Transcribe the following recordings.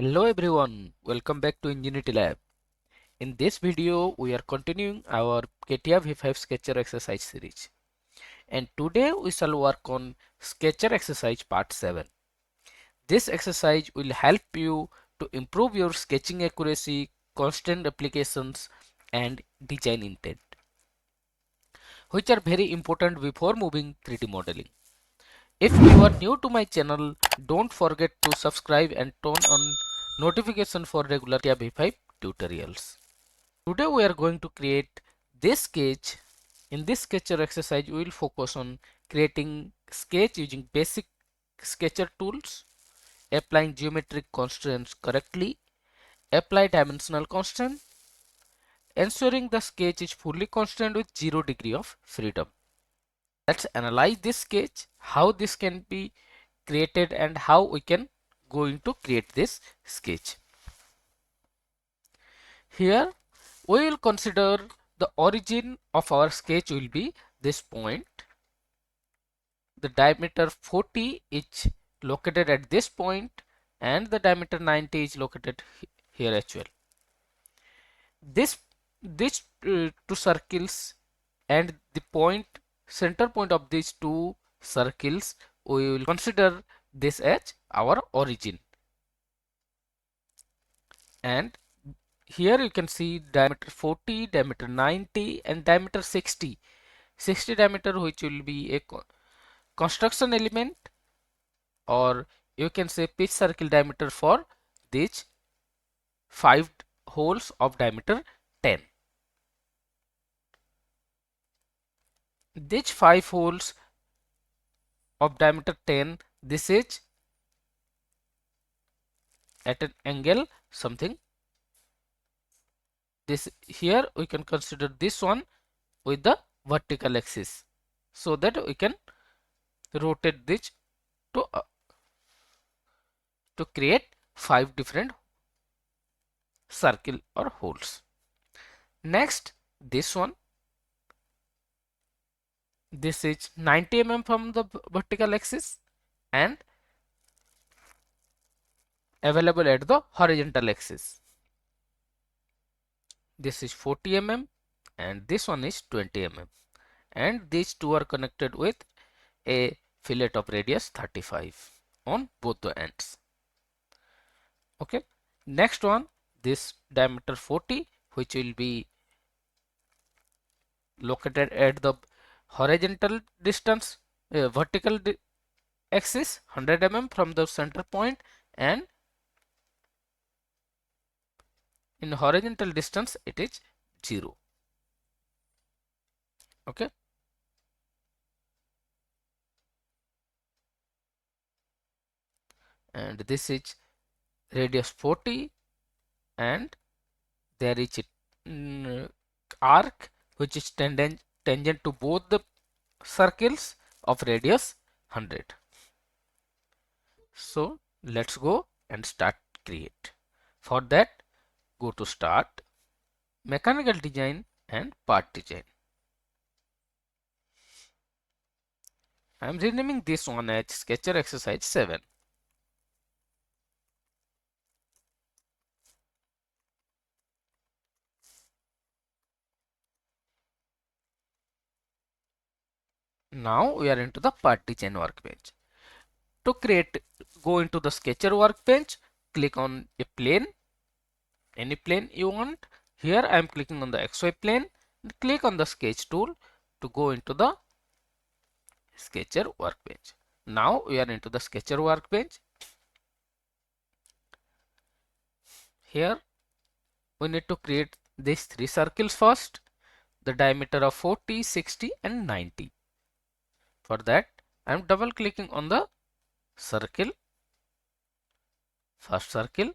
Hello everyone, welcome back to Enginuitylab. In this video, we are continuing our CATIA V5 Sketcher exercise series. And today we shall work on Sketcher exercise part 7. This exercise will help you to improve your sketching accuracy, constant applications, and design intent, which are very important before moving 3D modeling. If you are new to my channel, don't forget to subscribe and turn on notification for regular CATIA V5 tutorials. Today we are going to create this sketch. In this sketcher exercise, we will focus on creating sketch using basic sketcher tools, applying geometric constraints correctly, apply dimensional constraint, ensuring the sketch is fully constrained with 0 degree of freedom. Let's analyze this sketch, how this can be created and how we can going to create this sketch. Here we will consider the origin of our sketch will be this point. The diameter 40 is located at this point and the diameter 90 is located here as well. These two circles and the center point of these two circles, we will consider this as our origin. And here you can see diameter 40, diameter 90 and diameter 60 diameter, which will be a construction element, or you can say pitch circle diameter for these 5 holes of diameter 10. These 5 holes of diameter 10, this is at an angle something. This here we can consider this one with the vertical axis, so that we can rotate this to create 5 different circle or holes. Next, this one, this is 90 mm from the vertical axis and available at the horizontal axis. This is 40 mm and this one is 20 mm, and these two are connected with a fillet of radius 35 on both the ends. Okay, next one, this diameter 40, which will be located at the horizontal distance, vertical axis 100 mm from the center point, and in horizontal distance it is 0. Okay, and this is radius 40 and there is a arc which is tangent to both the circles of radius 100. So let's go and start create. For that, go to start, mechanical design and part design. I am renaming this one as sketcher exercise 7. Now we are into the part design workbench. To create, go into the sketcher workbench, click on a plane, any plane you want. Here I am clicking on the XY plane and click on the sketch tool to go into the sketcher workbench. Now we are into the sketcher workbench. Here we need to create these 3 circles first, the diameter of 40, 60 and 90. For that I am double clicking on the circle, first circle,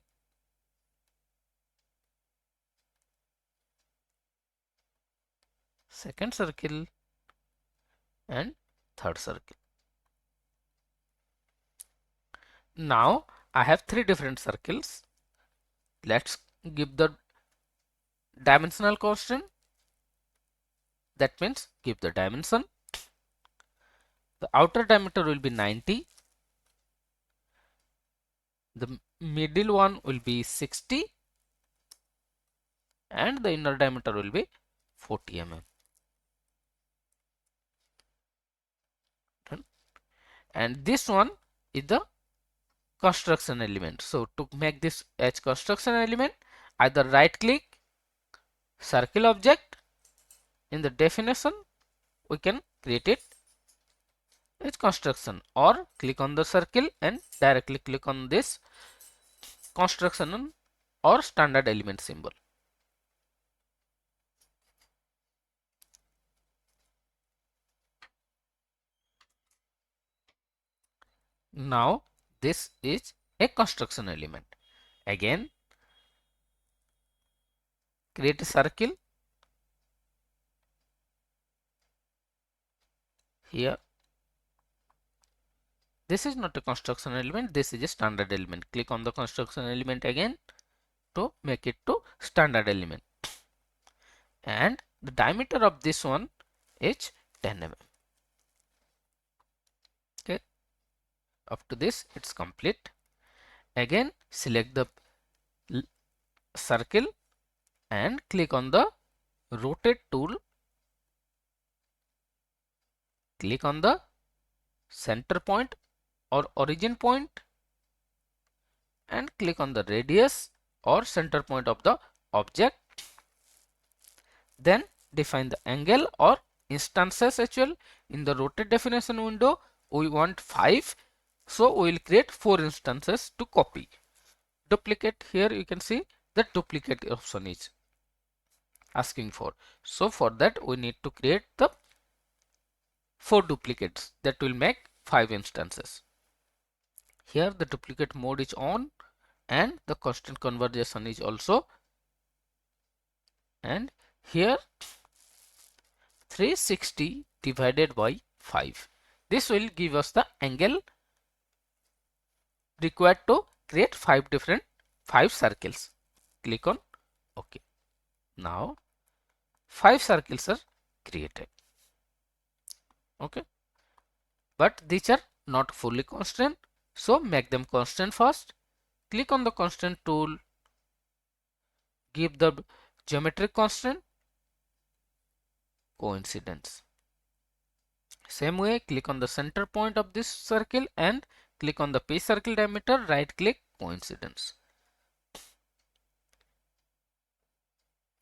second circle and third circle. Now I have 3 different circles. Let's give the dimensional constant. That means give the dimension. The outer diameter will be 90. The middle one will be 60 and the inner diameter will be 40 mm. Done. And this one is the construction element. So to make this as construction element, either right click circle object, in the definition we can create it as construction, or click on the circle and directly click on this construction or standard element symbol. Now this is a construction element. Again, create a circle here. This is not a construction element, this is a standard element. Click on the construction element again to make it to standard element. And the diameter of this one is 10 mm. Okay, up to this it's complete. Again, select the circle and click on the rotate tool. Click on the center point or origin point and click on the radius or center point of the object. Then define the angle or instances actual. In the rotate definition window we want 5, so we will create 4 instances to copy. Duplicate, here you can see the duplicate option is asking for. So for that we need to create the 4 duplicates, that will make 5 instances. Here the duplicate mode is on and the constant conversion is also, and here 360 divided by 5. This will give us the angle required to create 5 circles. Click on OK. Now 5 circles are created. Okay, but these are not fully constant, so make them constant first. Click on the constant tool, give the geometric constant coincidence. Same way, click on the center point of this circle and click on the pitch circle diameter, right click coincidence.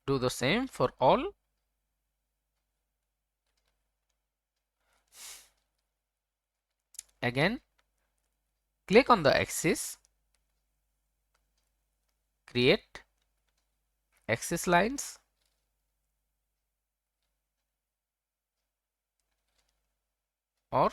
Do the same for all. Again, click on the axis, create axis lines, or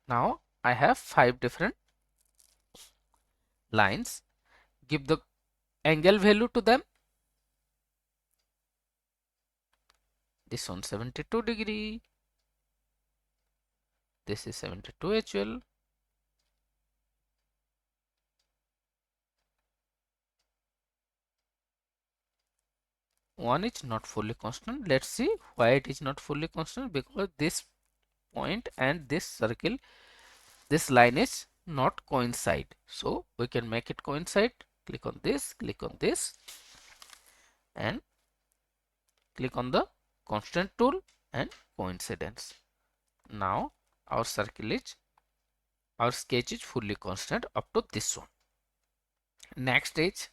now I have 5 different lines. Give the angle value to them. This one 72 degree, this is 72 HL, one is not fully constant. Let's see why it is not fully constant, because this point and this circle, this line is not coincide, so we can make it coincide. Click on this and click on the constant tool and coincidence. Now our sketch is fully constant up to this one. Next is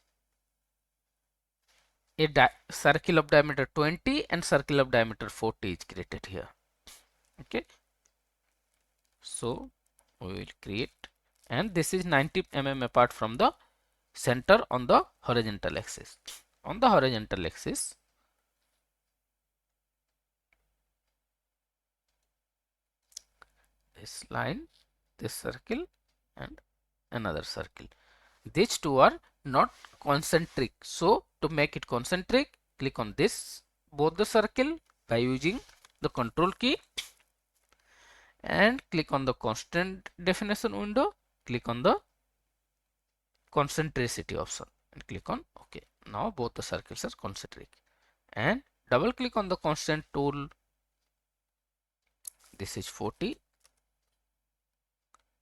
a circle of diameter 20 and circle of diameter 40 is created here. Okay, so we will create, and this is 90 mm apart from the center on the horizontal axis. On the horizontal axis, this line, this circle and another circle. These two are not concentric, so to make it concentric, click on this both the circle by using the control key and click on the constant definition window, click on the concentricity option. and click on OK. Now both the circles are concentric, and double click on the constant tool. This is 40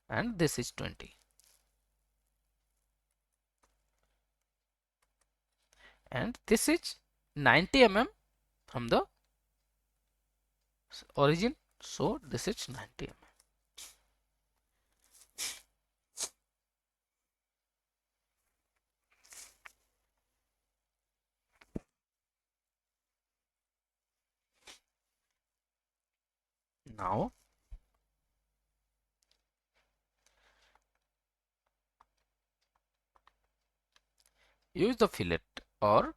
and this is 20, and this is 90 mm from the origin, so this is 90 mm. Now use the fillet or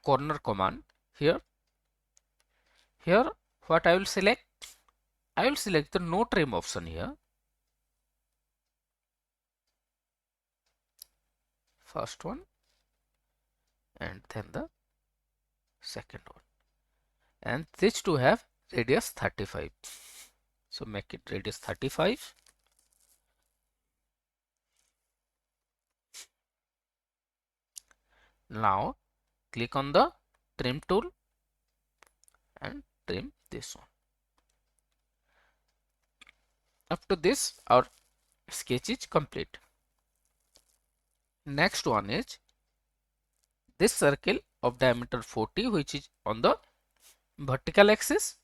corner command. Here what I will select? I will select the no trim option here. First one and then the second one. And these two have radius 35. So make it radius 35. Now click on the trim tool and trim this one. Up to this, our sketch is complete. Next one is this circle of diameter 40, which is on the vertical axis,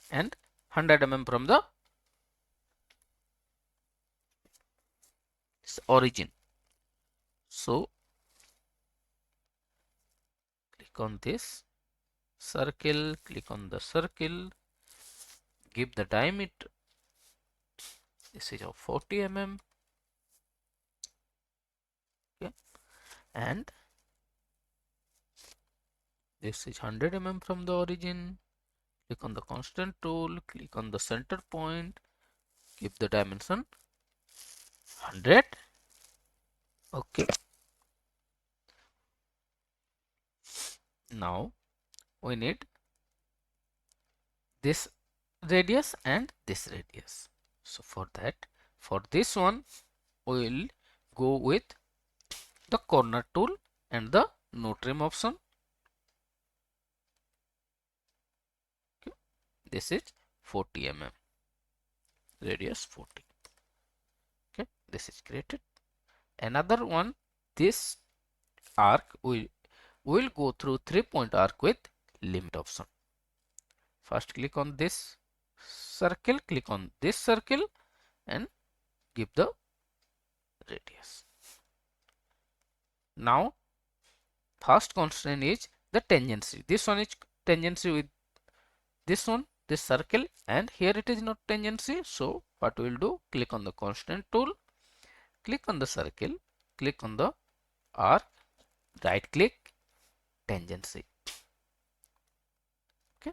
and 100 mm from the origin. So click on this circle, click on the circle, give the diameter. This is of 40 mm. Okay, and this is 100 mm from the origin. Click on the constant tool, click on the center point, give the dimension 100. Okay. Now we need this radius and this radius. So for this one, we will go with the corner tool and the no trim option. Okay. This is 40 mm, radius 40. Okay, this is created. Another one, this arc will go through 3-point arc with limit option. First click on this circle, click on this circle and give the radius. Now first constraint is the tangency. This one is tangency with this one, this circle, and here it is not tangency. So what we will do, click on the constant tool, click on the circle, click on the arc, right click, tangency. Okay.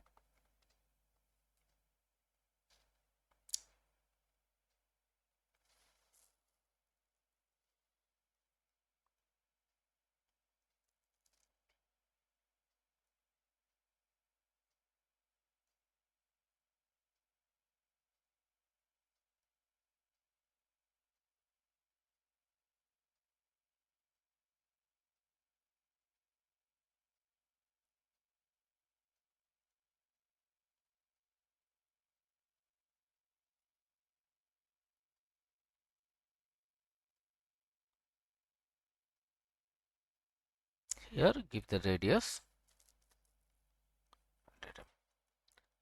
Here give the radius.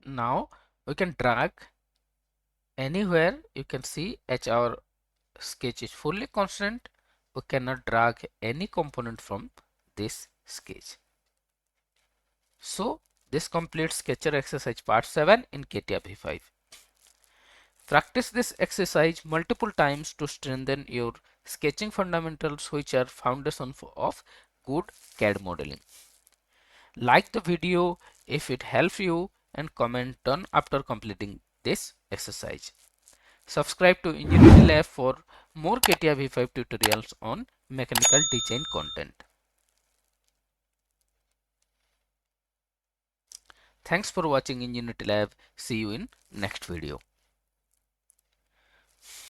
Now we can drag anywhere. You can see as our sketch is fully constant, we cannot drag any component from this sketch. So this completes Sketcher exercise part 7 in CATIA V5. Practice this exercise multiple times to strengthen your sketching fundamentals, which are foundation of good CAD modeling. Like the video if it helps you and comment on after completing this exercise. Subscribe to Enginuitylab for more CATIA V5 tutorials on mechanical design content. Thanks for watching Enginuitylab. See you in next video.